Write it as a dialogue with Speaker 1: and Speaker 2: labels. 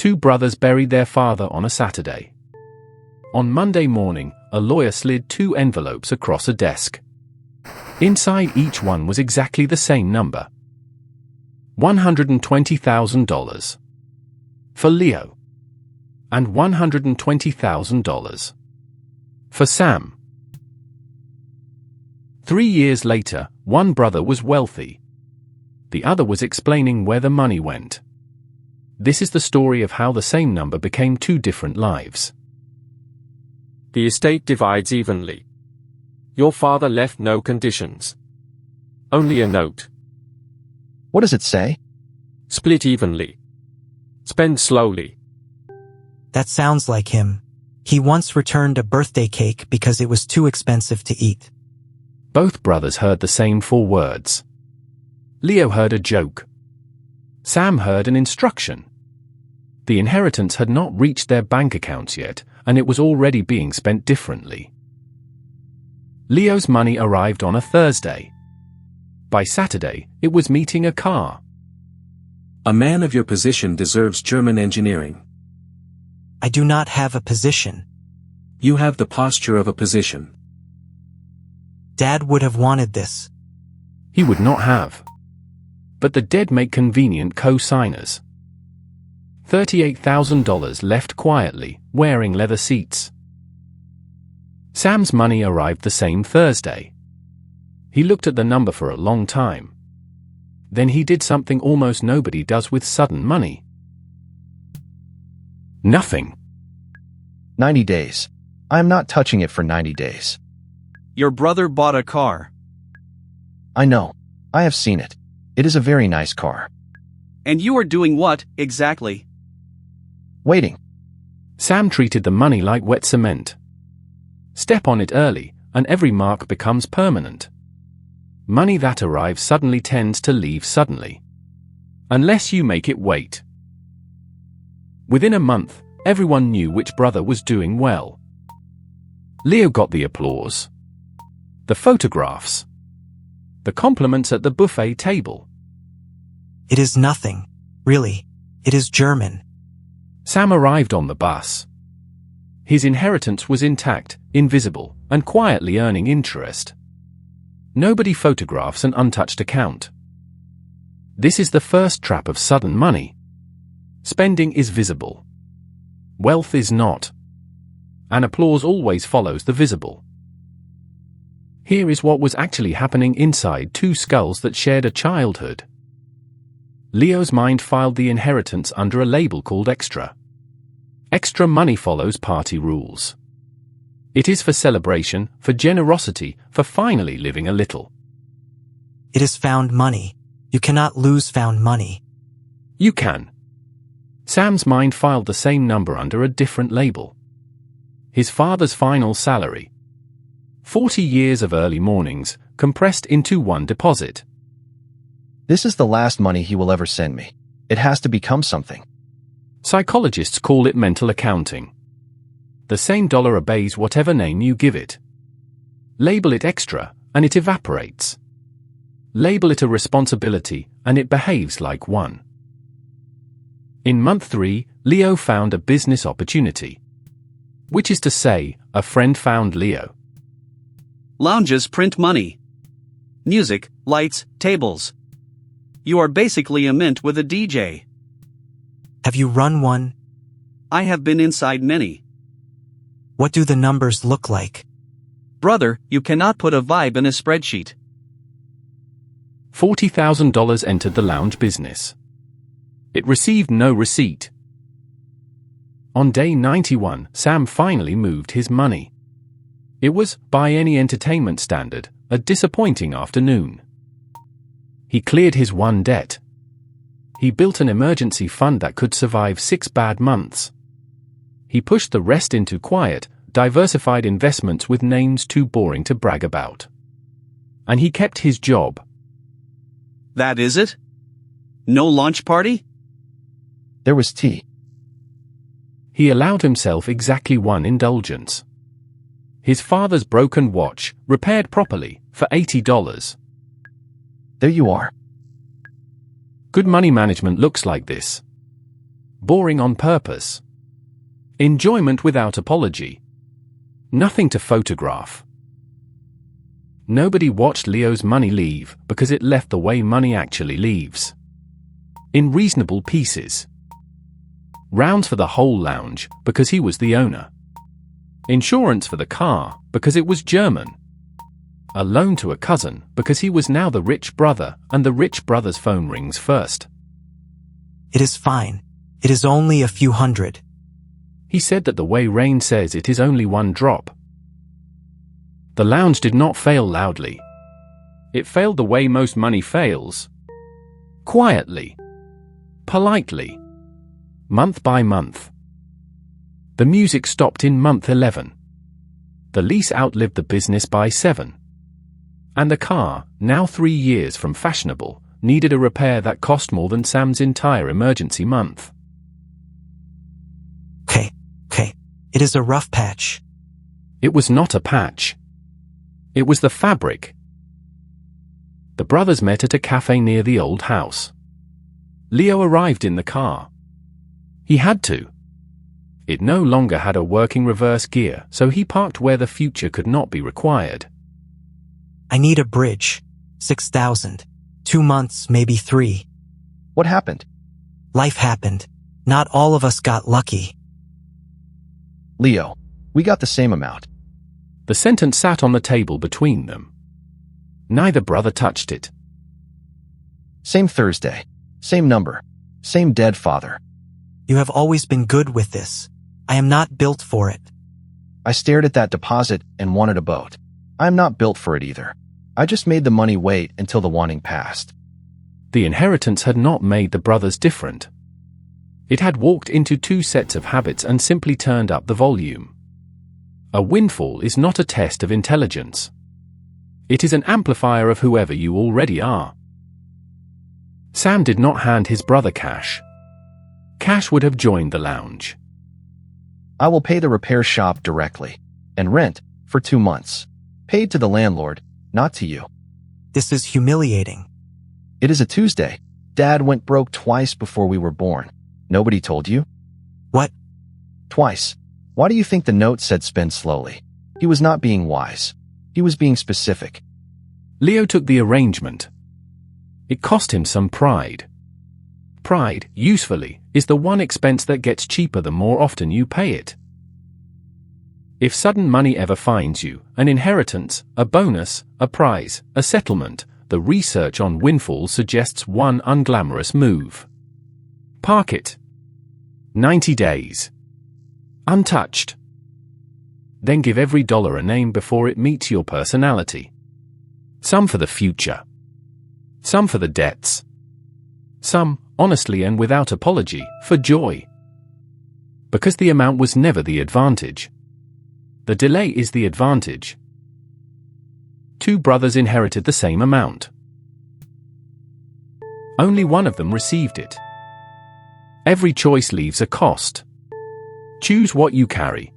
Speaker 1: Two brothers buried their father on a Saturday. On Monday morning, a lawyer slid two envelopes across a desk. Inside each one was exactly the same number. $120,000 for Leo, and $120,000 for Sam. 3 years later, one brother was wealthy. The other was explaining where the money went. This is the story of how the same number became two different lives.
Speaker 2: The estate divides evenly. Your father left no conditions. Only a note.
Speaker 3: What does it say?
Speaker 2: Split evenly. Spend slowly.
Speaker 4: That sounds like him. He once returned a birthday cake because it was too expensive to eat.
Speaker 1: Both brothers heard the same four words. Leo heard a joke. Sam heard an instruction. The inheritance had not reached their bank accounts yet, and it was already being spent differently. Leo's money arrived on a Thursday. By Saturday, it was meeting a car.
Speaker 5: A man of your position deserves German engineering.
Speaker 4: I do not have a position.
Speaker 5: You have the posture of a position.
Speaker 4: Dad would have wanted this.
Speaker 1: He would not have. But the dead make convenient co-signers. $38,000 left quietly, wearing leather seats. Sam's money arrived the same Thursday. He looked at the number for a long time. Then he did something almost nobody does with sudden money. Nothing.
Speaker 3: 90 days. I am not touching it for 90 days.
Speaker 6: Your brother bought a car.
Speaker 3: I know. I have seen it. It is a very nice car.
Speaker 6: And you are doing what, exactly?
Speaker 3: Waiting.
Speaker 1: Sam treated the money like wet cement. Step on it early, and every mark becomes permanent. Money that arrives suddenly tends to leave suddenly. Unless you make it wait. Within a month, everyone knew which brother was doing well. Leo got the applause, the photographs, the compliments at the buffet table.
Speaker 4: It is nothing. Really. It is German.
Speaker 1: Sam arrived on the bus. His inheritance was intact, invisible, and quietly earning interest. Nobody photographs an untouched account. This is the first trap of sudden money. Spending is visible. Wealth is not. And applause always follows the visible. Here is what was actually happening inside two skulls that shared a childhood. Leo's mind filed the inheritance under a label called extra. Extra money follows party rules. It is for celebration, for generosity, for finally living a little.
Speaker 4: It is found money. You cannot lose found money.
Speaker 1: You can. Sam's mind filed the same number under a different label. His father's final salary. 40 years of early mornings, compressed into one deposit.
Speaker 3: This is the last money he will ever send me. It has to become something.
Speaker 1: Psychologists call it mental accounting. The same dollar obeys whatever name you give it. Label it extra, and it evaporates. Label it a responsibility, and it behaves like one. In month 3, Leo found a business opportunity. Which is to say, a friend found Leo.
Speaker 6: Lounges print money. Music, lights, tables. You are basically a mint with a DJ.
Speaker 4: Have you run one?
Speaker 6: I have been inside many.
Speaker 4: What do the numbers look like?
Speaker 6: Brother, you cannot put a vibe in a spreadsheet.
Speaker 1: $40,000 entered the lounge business. It received no receipt. On day 91, Sam finally moved his money. It was, by any entertainment standard, a disappointing afternoon. He cleared his one debt. He built an emergency fund that could survive 6 bad months. He pushed the rest into quiet, diversified investments with names too boring to brag about. And he kept his job.
Speaker 6: That is it? No launch party?
Speaker 3: There was tea.
Speaker 1: He allowed himself exactly one indulgence. His father's broken watch, repaired properly, for $80.
Speaker 3: There you are.
Speaker 1: Good money management looks like this. Boring on purpose. Enjoyment without apology. Nothing to photograph. Nobody watched Leo's money leave because it left the way money actually leaves. In reasonable pieces. Rounds for the whole lounge because he was the owner. Insurance for the car because it was German. A loan to a cousin because he was now the rich brother, and the rich brother's phone rings first.
Speaker 4: It is fine. It is only a few hundred.
Speaker 1: He said that the way rain says it is only one drop. The lounge did not fail loudly. It failed the way most money fails. Quietly. Politely. Month by month. The music stopped in month 11. The lease outlived the business by 7. And the car, now 3 years from fashionable, needed a repair that cost more than Sam's entire emergency month.
Speaker 4: Okay. It is a rough patch.
Speaker 1: It was not a patch. It was the fabric. The brothers met at a cafe near the old house. Leo arrived in the car. He had to. It no longer had a working reverse gear, so he parked where the future could not be required.
Speaker 4: I need a bridge. 6,000. 2 months, maybe 3.
Speaker 3: What happened?
Speaker 4: Life happened. Not all of us got lucky.
Speaker 3: Leo, we got the same amount.
Speaker 1: The sentence sat on the table between them. Neither brother touched it.
Speaker 3: Same Thursday. Same number. Same dead father.
Speaker 4: You have always been good with this. I am not built for it.
Speaker 3: I stared at that deposit and wanted a boat. I'm not built for it either. I just made the money wait until the wanting passed.
Speaker 1: The inheritance had not made the brothers different. It had walked into 2 sets of habits and simply turned up the volume. A windfall is not a test of intelligence. It is an amplifier of whoever you already are. Sam did not hand his brother cash. Cash would have joined the lounge.
Speaker 3: I will pay the repair shop directly. And rent, for 2 months. Paid to the landlord, not to you.
Speaker 4: This is humiliating.
Speaker 3: It is a Tuesday. Dad went broke twice before we were born. Nobody told you?
Speaker 4: What?
Speaker 3: Twice. Why do you think the note said spend slowly? He was not being wise. He was being specific.
Speaker 1: Leo took the arrangement. It cost him some pride. Pride, usefully, is the one expense that gets cheaper the more often you pay it. If sudden money ever finds you, an inheritance, a bonus, a prize, a settlement, the research on windfall suggests one unglamorous move. Park it. 90 days. Untouched. Then give every dollar a name before it meets your personality. Some for the future. Some for the debts. Some, honestly and without apology, for joy. Because the amount was never the advantage. The delay is the advantage. 2 brothers inherited the same amount. Only one of them received it. Every choice leaves a cost. Choose what you carry.